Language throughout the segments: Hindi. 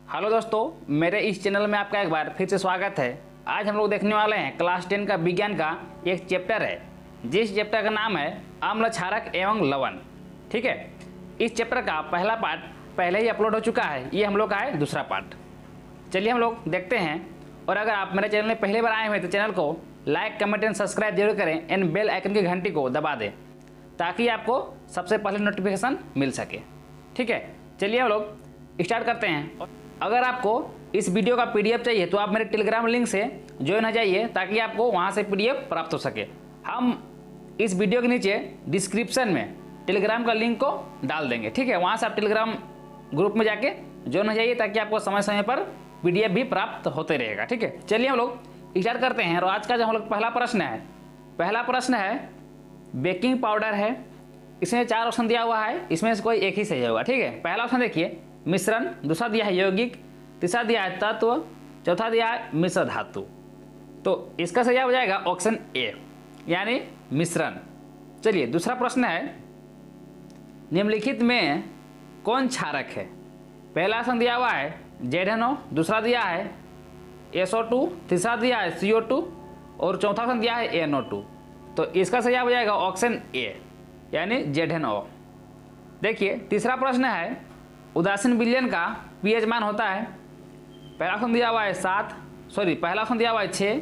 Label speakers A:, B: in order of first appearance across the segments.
A: हेलो दोस्तों, मेरे इस चैनल में आपका एक बार फिर से स्वागत है। आज हम लोग देखने वाले हैं क्लास 10 का विज्ञान का एक चैप्टर है, जिस चैप्टर का नाम है अम्ल, क्षारक एवं लवण। ठीक है, इस चैप्टर का पहला पार्ट पहले ही अपलोड हो चुका है, ये हम लोग का है दूसरा पार्ट। चलिए हम लोग देखते हैं। और अगर आप मेरे चैनल में पहली बार आए हुए तो चैनल को लाइक, कमेंट एंड सब्सक्राइब जरूर करें एंड बेल आइकन की घंटी को दबा दें ताकि आपको सबसे पहले नोटिफिकेशन मिल सके। ठीक है, चलिए हम लोग स्टार्ट करते हैं। अगर आपको इस वीडियो का पीडीएफ चाहिए तो आप मेरे टेलीग्राम लिंक से ज्वाइन हो जाइए ताकि आपको वहां से पीडीएफ प्राप्त हो सके। हम इस वीडियो के नीचे डिस्क्रिप्शन में टेलीग्राम का लिंक को डाल देंगे। ठीक है, वहां से आप टेलीग्राम ग्रुप में जाके ज्वाइन हो जाइए ताकि आपको समय समय पर पीडीएफ भी प्राप्त होते रहेगा। ठीक है, चलिए हम लोग स्टार्ट करते हैं। और आज का जो हम लोग पहला प्रश्न है बेकिंग पाउडर है। इसमें 4 ऑप्शन दिया हुआ है, इसमें से कोई एक ही सही होगा। ठीक है, पहला ऑप्शन देखिए मिश्रण, दूसरा दिया है यौगिक, तीसरा दिया है तत्व, चौथा दिया है मिश्र धातु। तो इसका सही हो जाएगा ऑप्शन ए यानी मिश्रण। चलिए दूसरा प्रश्न है निम्नलिखित में कौन क्षारक है। पहला ऑप्शन दिया हुआ है ZNO, दूसरा दिया है SO2, तीसरा दिया है CO2 और चौथा ऑप्शन दिया है NO2। तो इसका सही हो जाएगा ऑप्शन ए यानी ZNO। देखिए तीसरा प्रश्न है उदासीन विलयन का पीएच मान होता है। पहला ऑप्शन दिया हुआ है 6,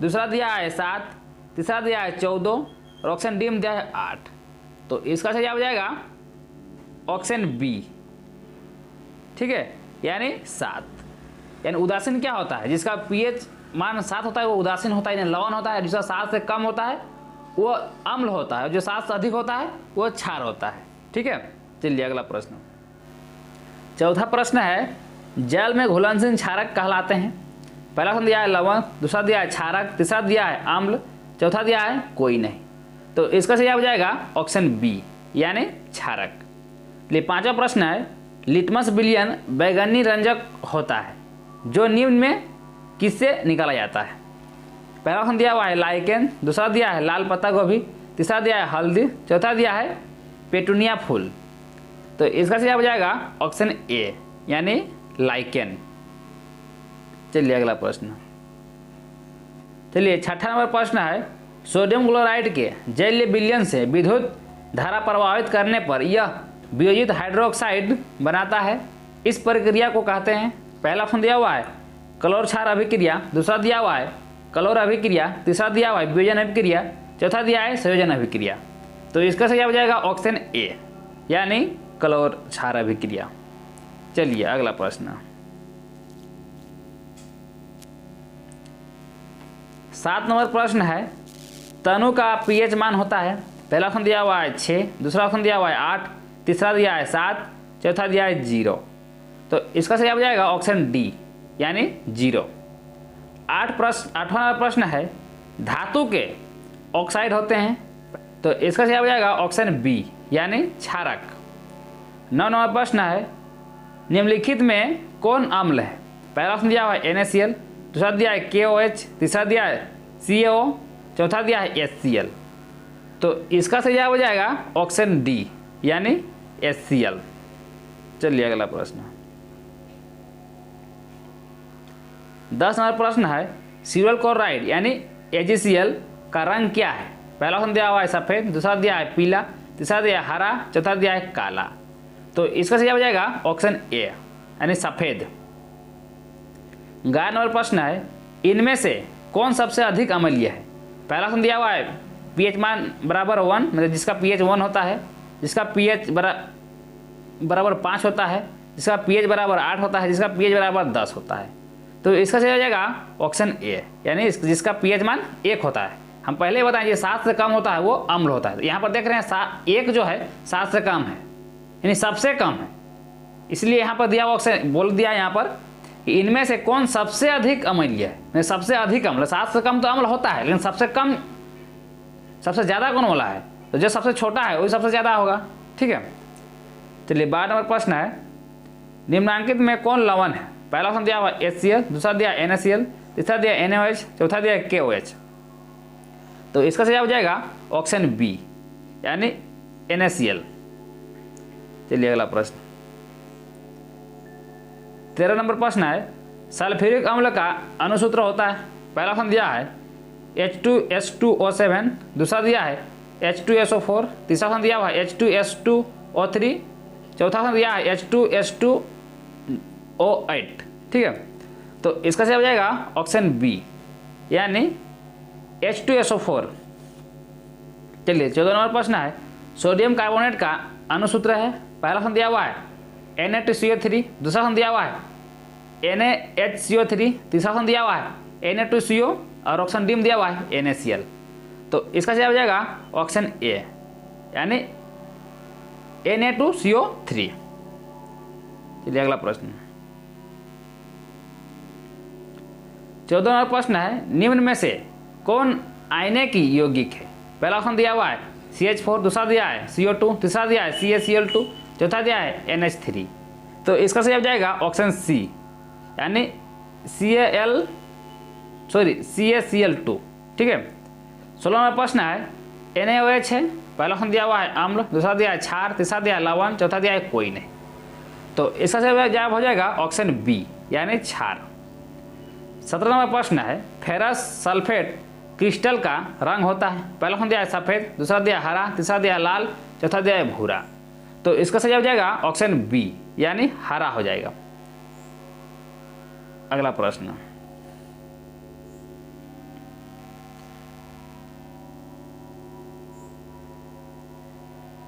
A: दूसरा दिया है 7, तीसरा दिया है 14 और ऑप्शन डी में दिया है 8। तो इसका सही हो जाएगा ऑप्शन बी। ठीक है, यानी 7। यानी उदासीन क्या होता है, जिसका पीएच मान 7 होता है वो उदासीन होता है, यानी लवण होता है। जिसका 7 से कम होता है वो अम्ल होता है, जो 7 से अधिक होता है वो क्षार होता है। ठीक है, चलिए अगला प्रश्न। चौथा प्रश्न है जल में घुलनशील क्षारक कहलाते हैं। पहला ऑप्शन दिया है लवण, दूसरा दिया है क्षारक, तीसरा दिया है अम्ल, चौथा दिया है कोई नहीं। तो इसका सही हो जाएगा ऑप्शन बी यानी क्षारक। लिए पांचवा प्रश्न है लिटमस विलयन बैगनी रंजक होता है जो निम्न में किससे निकाला जाता है। पहला ऑप्शन दिया हुआ है लाइकेन, दूसरा दिया है लाल पत्ता गोभी, तीसरा दिया है हल्दी, चौथा दिया है पेटूनिया फूल। तो इसका सही हो जाएगा ऑप्शन ए यानी लाइकेन। चलिए अगला प्रश्न। चलिए छठा नंबर प्रश्न है सोडियम क्लोराइड के जलीय विलयन से विद्युत धारा प्रभावित करने पर यह वियोजित हाइड्रोक्साइड बनाता है। इस प्रक्रिया को कहते हैं। पहला ऑप्शन दिया हुआ है क्लोर क्षार अभिक्रिया, दूसरा दिया हुआ है क्लोर अभिक्रिया, तीसरा दिया हुआ है वियोजन अभिक्रिया, चौथा दिया है संयोजन अभिक्रिया। तो इसका सही हो जाएगा ऑप्शन ए यानी क्लोर क्षार अभिक्रिया। चलिए अगला प्रश्न। 7 नंबर प्रश्न है तनु का पीएच मान होता है। पहला ऑप्शन दिया हुआ है 6, दूसरा ऑप्शन दिया हुआ है 8, तीसरा दिया है 7, चौथा दिया है 0। तो इसका सही हो जाएगा ऑप्शन डी यानी 0। 8वां प्रश्न है धातु के ऑक्साइड होते हैं। तो इसका सही हो जाएगा ऑप्शन बी यानी क्षारक। 9 नंबर प्रश्न है निम्नलिखित में कौन अम्ल है। पहला ऑप्शन दिया हुआ है NaCl, दूसरा दिया है KOH, तीसरा दिया है CaO, चौथा दिया है HCl। तो इसका सही हो जाएगा ऑप्शन डी यानी HCl। चलिए अगला प्रश्न। 10 नंबर प्रश्न है सिल्वर क्लोराइड यानी AgCl का रंग क्या है। पहला ऑप्शन दिया हुआ है सफ़ेद, दूसरा दिया है पीला, तीसरा दिया है हरा, चौथा दिया है काला। तो इसका सही हो जाएगा ऑप्शन ए यानी सफ़ेद। 11 नंबर प्रश्न है इनमें से कौन सबसे अधिक अम्लीय है। पहला ऑप्शन दिया हुआ है पीएच मान बराबर 1, मतलब जिसका पीएच 1 होता है, जिसका पीएच बराबर 5 होता है, जिसका पीएच बराबर 8 होता है, जिसका पीएच बराबर 10 होता है। तो इसका सही हो जाएगा ऑप्शन ए यानी जिसका पीएच मान 1 होता है। हम पहले बताएं 7 से कम होता है वो अम्ल होता है। यहाँ पर देख रहे हैं 1 जो है 7 से कम है यानी सबसे कम है, इसलिए यहाँ पर दिया हुआ ऑप्शन बोल दिया यहाँ पर कि इनमें से कौन सबसे अधिक अम्लीय है। सबसे अधिक अम्ल, 7 से कम तो अम्ल होता है लेकिन सबसे कम, सबसे ज़्यादा कौन वाला है, तो जो सबसे छोटा है वही सबसे ज़्यादा होगा। ठीक है, चलिए 12 नंबर प्रश्न है निम्नांकित में कौन लवण है। पहला ऑप्शन दिया हुआ HCl, दूसरा दिया NaCl, तीसरा दिया NaOH, चौथा दिया KOH। तो इसका सही हो जाएगा ऑप्शन बी यानी NaCl। चलिए अगला प्रश्न। 13 नंबर प्रश्न है सल्फ्यूरिक अम्ल का अनुसूत्र होता है। पहला ऑप्शन दिया है H2S2O7, दूसरा दिया है H2SO4, तीसरा ऑप्शन दिया हुआ है H2S2O3, चौथा ऑप्शन दिया है H2S2O8। ठीक है, तो इसका जवाब हो जाएगा ऑप्शन बी यानी H2SO4। चलिए 14 नंबर प्रश्न है सोडियम कार्बोनेट का अनुसूत्र है। पहला ऑप्शन दिया हुआ है Na2CO3, दूसरा ऑप्शन दिया हुआ है NaHCO3, तीसरा ऑप्शन दिया हुआ है Na2CO और ऑप्शन डी में दिया हुआ है NaCl। तो इसका जवाब हो जाएगा ऑप्शन ए यानी Na2CO3। चलिए अगला प्रश्न 14 नंबर प्रश्न है निम्न में से कौन आयने की यौगिक है। पहला ऑप्शन दिया हुआ है CH4, दूसरा दिया है CO2, तीसरा दिया है CaCl2, चौथा दिया है NH3। तो इसका सही हो जाएगा ऑप्शन सी यानी CaCl2। ठीक है, 16 नंबर प्रश्न है NaOH है। पहला ऑप्शन दिया हुआ है अम्ल, दूसरा दिया है क्षार, तीसरा दिया है लवण, चौथा दिया है कोई नहीं। तो इसका सही जवाब हो जाएगा ऑप्शन बी यानी क्षार। 17 नंबर प्रश्न है फेरस सल्फेट क्रिस्टल का रंग होता है। पहला ऑप्शन दिया है सफ़ेद, दूसरा दिया हरा, तीसरा दिया लाल, चौथा दिया है भूरा। तो इसका सही हो जाएगा ऑप्शन बी यानी हरा हो जाएगा। अगला प्रश्न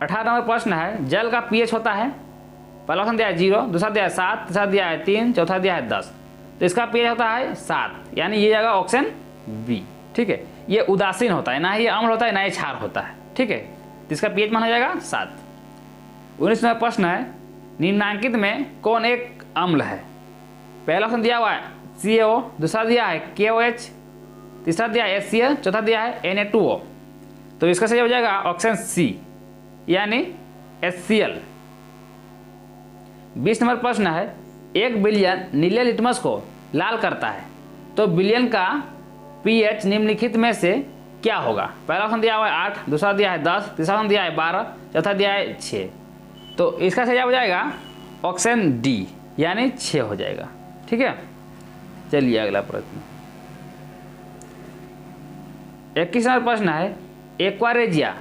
A: 18 नंबर प्रश्न है जल का पीएच होता है। पहला ऑप्शन दिया है 0, दूसरा दिया है 7, तीसरा दिया है 3, चौथा दिया है 10। तो इसका पीएच होता है 7 यानी ये जाएगा ऑप्शन बी। ठीक है, ये उदासीन होता है, ना ही अम्ल होता है ना ही क्षार होता है। ठीक है, तो इसका पीएच मान हो जाएगा 7। 19 नंबर प्रश्न है निम्नांकित में कौन एक अम्ल है। पहला ऑप्शन दिया हुआ है CaO, दूसरा दिया है KOH, तीसरा दिया है HCl, चौथा दिया है Na2O। तो इसका सही हो जाएगा ऑप्शन सी यानी HCl। 20 नंबर प्रश्न है 1 बिलियन नीले लिटमस को लाल करता है तो बिलियन का पीएच निम्नलिखित में से क्या होगा। पहला ऑप्शन दिया हुआ है 8, दूसरा दिया है 10, तीसरा ऑप्शन दिया है 12, चौथा दिया है 6। तो इसका सही हो जाएगा ऑप्शन डी यानी 6 हो जाएगा। ठीक है, चलिए अगला प्रश्न 21 नंबर प्रश्न है एक्वारेजिया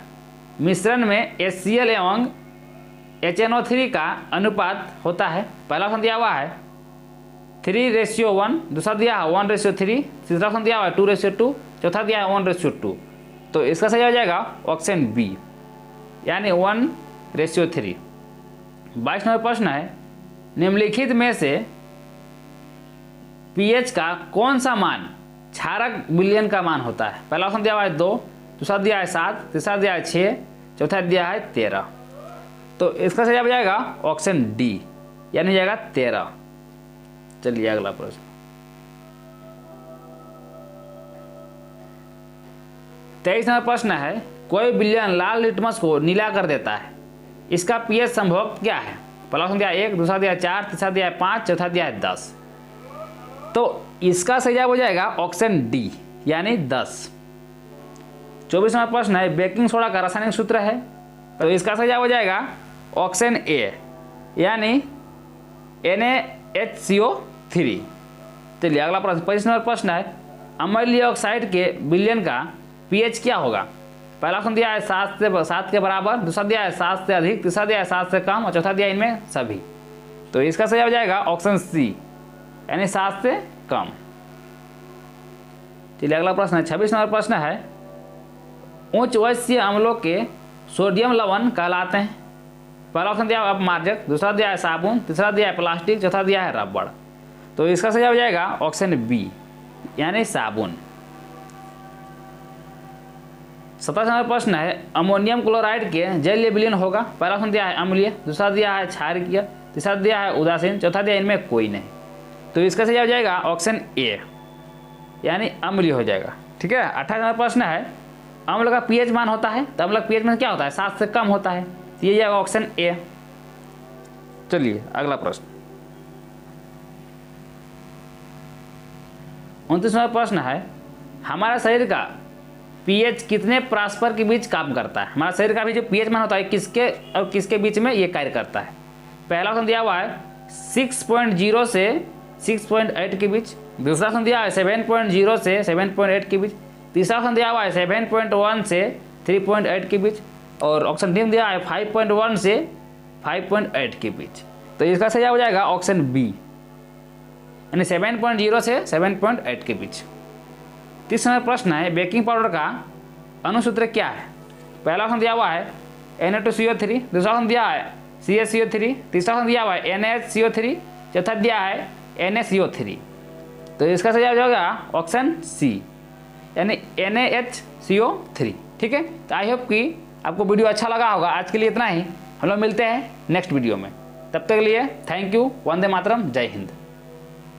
A: मिश्रण में HCl एवं HNO3 का अनुपात होता है। पहला ऑप्शन दिया हुआ है 3:1, दूसरा दिया है 1:3, तीसरा ऑप्शन दिया हुआ है 2:2, चौथा दिया है 1:2। तो इसका सही हो जाएगा ऑप्शन बी यानी 1:3। 22 नंबर प्रश्न है निम्नलिखित में से पीएच का कौन सा मान क्षारक विलयन का मान होता है। पहला ऑप्शन दिया हुआ है 2, दूसरा दिया है 7, तीसरा दिया है 6, चौथा दिया है 13। तो इसका सही हो जाएगा ऑप्शन डी यानी जाएगा 13। चलिए अगला प्रश्न 23 नंबर प्रश्न है कोई विलयन लाल लिटमस को नीला कर देता है, इसका पीएच संभव क्या है। पहला ऑप्शन दिया 1, दूसरा दिया 4, तीसरा दिया 5, चौथा दिया 10। तो इसका सही जवाब हो जाएगा ऑप्शन डी यानी 10। 24 नंबर प्रश्न है बेकिंग सोडा का रासायनिक सूत्र है, तो इसका सही जवाब हो जाएगा ऑप्शन ए यानी NaHCO3। चलिए अगला प्रश्न 25 नंबर प्रश्न है अम्लीय ऑक्साइड के विलयन का पीएच क्या होगा। पहला ऑप्शन दिया है 7 के बराबर, दूसरा दिया है 7 से अधिक, तीसरा दिया है 7 से कम और चौथा दिया है इनमें सभी। तो इसका सही हो जाएगा ऑप्शन सी यानी 7 से कम। चलिए अगला प्रश्न है 26 नंबर प्रश्न है उच्च वैश्य अम्लों के सोडियम लवण कहलाते हैं। पहला ऑप्शन दिया है अपमार्जक, दूसरा दिया है साबुन, तीसरा दिया है प्लास्टिक, चौथा दिया है रबड़। तो इसका सही हो जाएगा ऑप्शन बी यानी साबुन। 27 नंबर प्रश्न है अमोनियम क्लोराइड के जलीय विलयन होगा। पहला ऑप्शन दिया है अम्लीय, दूसरा दिया है क्षारकीय, तीसरा दिया है उदासीन, चौथा दिया इनमें कोई नहीं। तो इसका सही हो जाएगा ऑप्शन ए यानी अम्लीय हो जाएगा। ठीक है, 28 नंबर प्रश्न है अम्ल का पीएच मान होता है, तो अम्ल का पीएच मान क्या होता है 7 से कम होता है, तो ये जाएगा ऑप्शन ए। चलिए अगला प्रश्न 29 नंबर प्रश्न है हमारा शरीर का पीएच कितने परस्पर के बीच काम करता है। हमारा शरीर का भी जो पीएच मान होता है किसके और किसके बीच में ये कार्य करता है। पहला ऑप्शन दिया हुआ है 6.0 से 6.8 के बीच। दूसरा ऑप्शन दिया है 7.0 से 7.8 के बीच। तीसरा ऑप्शन दिया हुआ है 7.1 से 3.8 के बीच। और ऑप्शन डी में दिया है 5.1 से 5.8 के बीच। तो इसका सही हो जाएगा ऑप्शन बी, यानी 7.0 से 7.8 के बीच। तीसरा प्रश्न है बेकिंग पाउडर का अनुसूत्र क्या है। पहला ऑप्शन दिया हुआ है Na2CO3, दूसरा ऑप्शन दिया है CaCO3, तीसरा ऑप्शन दिया हुआ है NaHCO3, चौथा दिया है NaCO3। तो इसका सही हो जाएगा ऑप्शन सी, यानी NaHCO3। ठीक है, तो आई होप कि आपको वीडियो अच्छा लगा होगा। आज के लिए इतना ही, हम लोग मिलते हैं नेक्स्ट वीडियो में। तब तक के लिए थैंक यू। वंदे मातरम, जय हिंद।